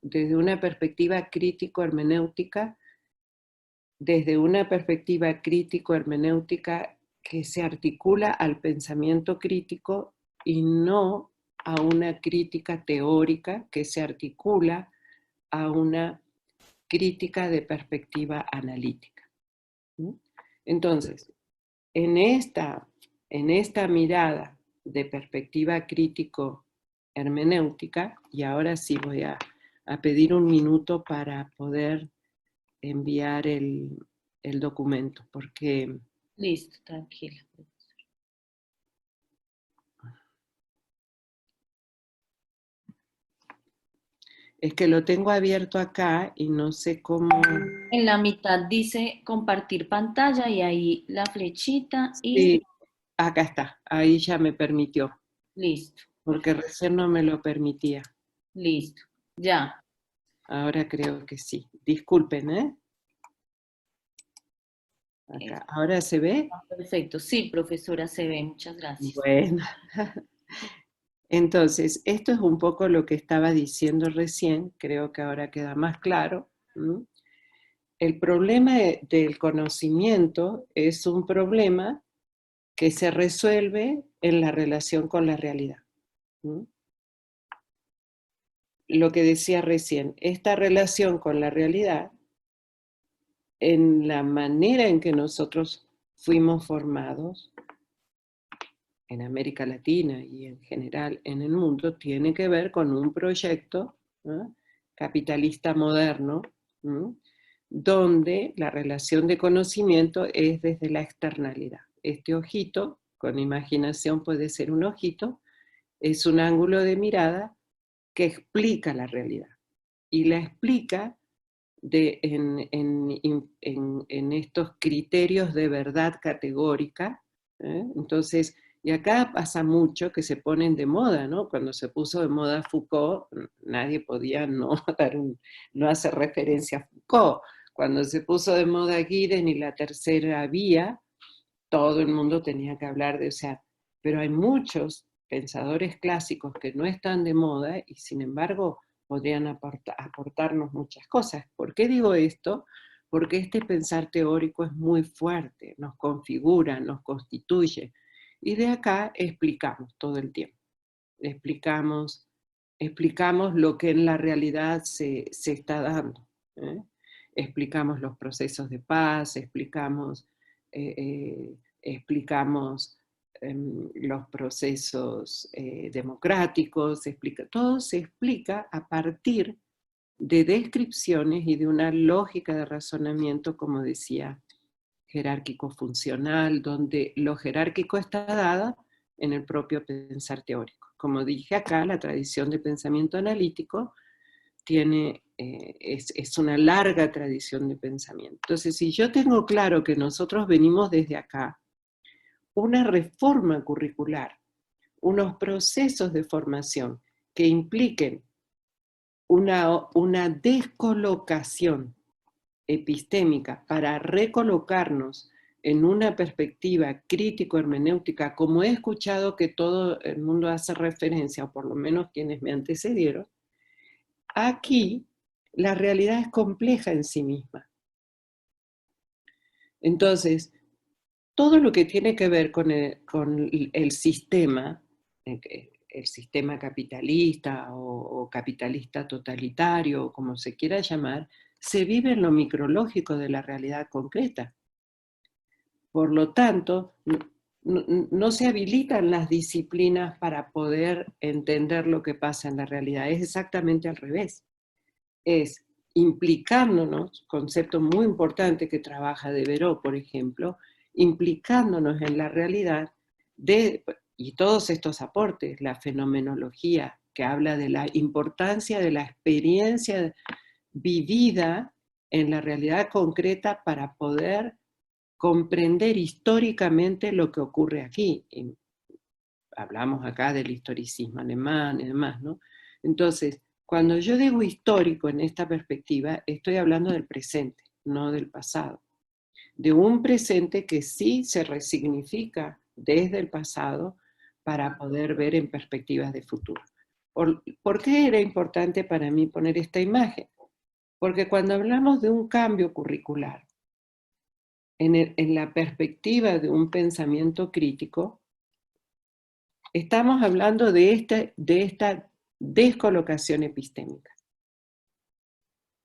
desde una perspectiva crítico-hermenéutica, que se articula al pensamiento crítico y no a una crítica teórica que se articula a una crítica de perspectiva analítica. Entonces, en esta mirada de perspectiva crítico-hermenéutica, y ahora sí voy a pedir un minuto para poder enviar el documento, porque... Listo, tranquila. Es que lo tengo abierto acá y no sé cómo... En la mitad dice compartir pantalla y ahí la flechita y... Sí, acá está, ahí ya me permitió. Listo. Porque recién no me lo permitía. Listo, ya. Ahora creo que sí. Disculpen, ¿eh? Acá. ¿Ahora se ve? Perfecto, sí, profesora, se ve, muchas gracias. Bueno. Entonces, esto es un poco lo que estaba diciendo recién, creo que ahora queda más claro. El problema del conocimiento es un problema que se resuelve en la relación con la realidad. Lo que decía recién, esta relación con la realidad, en la manera en que nosotros fuimos formados, en América Latina y en general en el mundo, tiene que ver con un proyecto capitalista moderno, donde la relación de conocimiento es desde la externalidad. Este ojito, con imaginación puede ser un ojito, es un ángulo de mirada que explica la realidad. Y la explica en estos criterios de verdad categórica. Entonces, y acá pasa mucho que se ponen de moda, ¿no? Cuando se puso de moda Foucault, nadie podía no hacer referencia a Foucault. Cuando se puso de moda Giddens y la tercera vía, todo el mundo tenía que hablar de, o sea, pero hay muchos pensadores clásicos que no están de moda y sin embargo podrían aportarnos muchas cosas. ¿Por qué digo esto? Porque este pensar teórico es muy fuerte, nos configura, nos constituye. Y de acá explicamos todo el tiempo. Explicamos lo que en la realidad se está dando. Explicamos los procesos de paz, explicamos los procesos democráticos, todo se explica a partir de descripciones y de una lógica de razonamiento, como decía, jerárquico funcional, donde lo jerárquico está dado en el propio pensar teórico. Como dije acá, la tradición de pensamiento analítico es una larga tradición de pensamiento. Entonces, si yo tengo claro que nosotros venimos desde acá, una reforma curricular, unos procesos de formación que impliquen una descolocación epistémica para recolocarnos en una perspectiva crítico-hermenéutica, como he escuchado que todo el mundo hace referencia, o por lo menos quienes me antecedieron, aquí la realidad es compleja en sí misma. Entonces, todo lo que tiene que ver con el sistema capitalista o capitalista totalitario, como se quiera llamar, se vive en lo micrológico de la realidad concreta. Por lo tanto, no se habilitan las disciplinas para poder entender lo que pasa en la realidad. Es exactamente al revés. Es implicándonos, concepto muy importante que trabaja Devereux, por ejemplo, implicándonos en la realidad y todos estos aportes, la fenomenología, que habla de la importancia de la experiencia vivida en la realidad concreta para poder comprender históricamente lo que ocurre aquí. hablamos acá del historicismo alemán y demás, ¿no? Entonces, cuando yo digo histórico en esta perspectiva, estoy hablando del presente, no del pasado. De un presente que sí se resignifica desde el pasado para poder ver en perspectivas de futuro. ¿Por qué era importante para mí poner esta imagen? Porque cuando hablamos de un cambio curricular, en la perspectiva de un pensamiento crítico, estamos hablando de esta descolocación epistémica.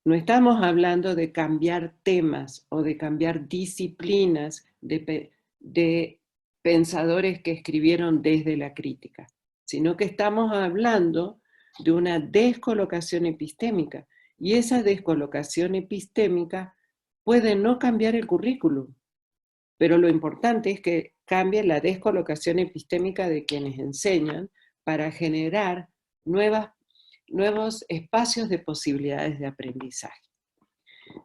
No estamos hablando de cambiar temas o de cambiar disciplinas de pensadores que escribieron desde la crítica, sino que estamos hablando de una descolocación epistémica. Y esa descolocación epistémica puede no cambiar el currículum, pero lo importante es que cambie la descolocación epistémica de quienes enseñan para generar nuevos espacios de posibilidades de aprendizaje.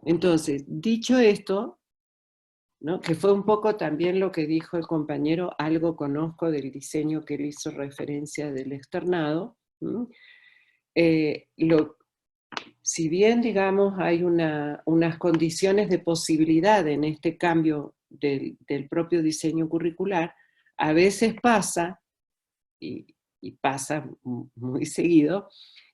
Entonces, dicho esto, ¿no?, que fue un poco también lo que dijo el compañero, algo conozco del diseño que él hizo referencia del externado, si bien, digamos, hay unas condiciones de posibilidad en este cambio del propio diseño curricular, a veces pasa, y pasa muy seguido,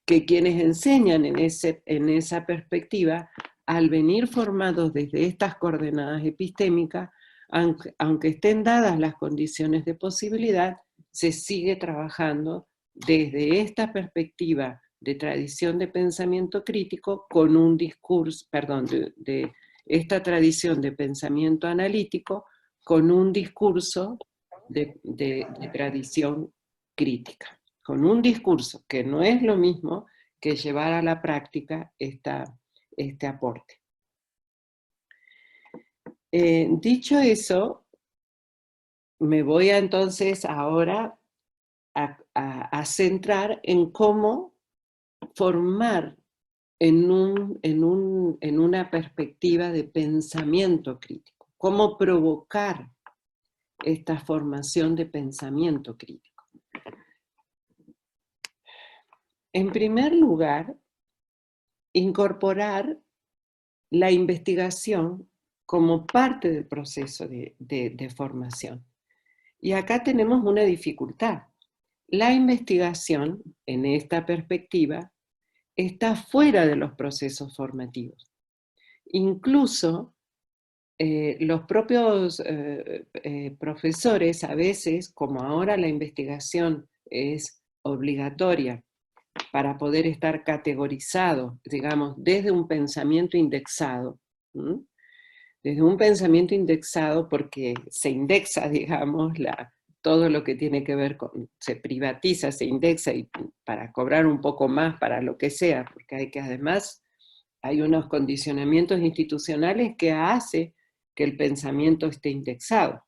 que quienes enseñan en esa perspectiva, al venir formados desde estas coordenadas epistémicas, aunque estén dadas las condiciones de posibilidad, se sigue trabajando desde esta perspectiva de tradición de pensamiento crítico con un discurso, de esta tradición de pensamiento analítico con un discurso de tradición crítica, con un discurso que no es lo mismo que llevar a la práctica este aporte. Dicho eso, me voy entonces ahora a centrar en cómo formar en una perspectiva de pensamiento crítico, cómo provocar esta formación de pensamiento crítico. En primer lugar, incorporar la investigación como parte del proceso de formación. Y acá tenemos una dificultad. La investigación, en esta perspectiva, está fuera de los procesos formativos. Incluso los propios profesores, a veces, como ahora la investigación es obligatoria para poder estar categorizado, digamos, desde un pensamiento indexado, desde un pensamiento indexado porque se indexa, digamos, todo lo que tiene que ver con, se privatiza, se indexa y para cobrar un poco más para lo que sea, porque además hay unos condicionamientos institucionales que hace que el pensamiento esté indexado.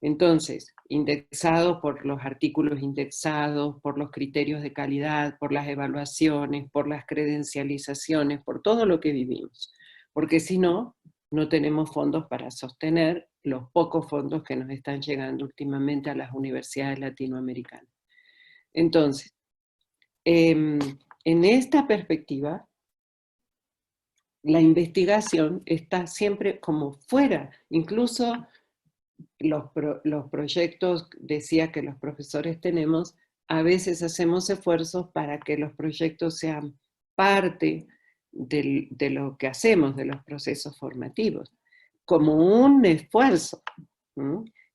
Entonces, indexado por los artículos indexados, por los criterios de calidad, por las evaluaciones, por las credencializaciones, por todo lo que vivimos. Porque si no, no tenemos fondos para sostener los pocos fondos que nos están llegando últimamente a las universidades latinoamericanas. Entonces, en esta perspectiva, la investigación está siempre como fuera, incluso los proyectos, decía que los profesores tenemos, a veces hacemos esfuerzos para que los proyectos sean parte de lo que hacemos, de los procesos formativos, como un esfuerzo.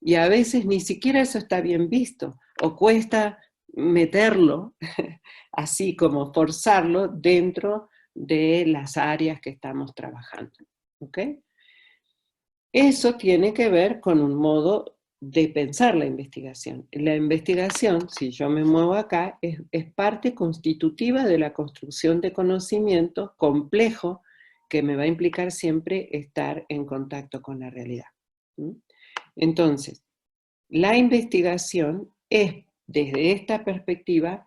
Y a veces ni siquiera eso está bien visto, o cuesta meterlo, así como forzarlo dentro de las áreas que estamos trabajando. ¿Ok? Eso tiene que ver con un modo de pensar la investigación. La investigación, si yo me muevo acá, es parte constitutiva de la construcción de conocimiento complejo que me va a implicar siempre estar en contacto con la realidad. Entonces, la investigación es, desde esta perspectiva,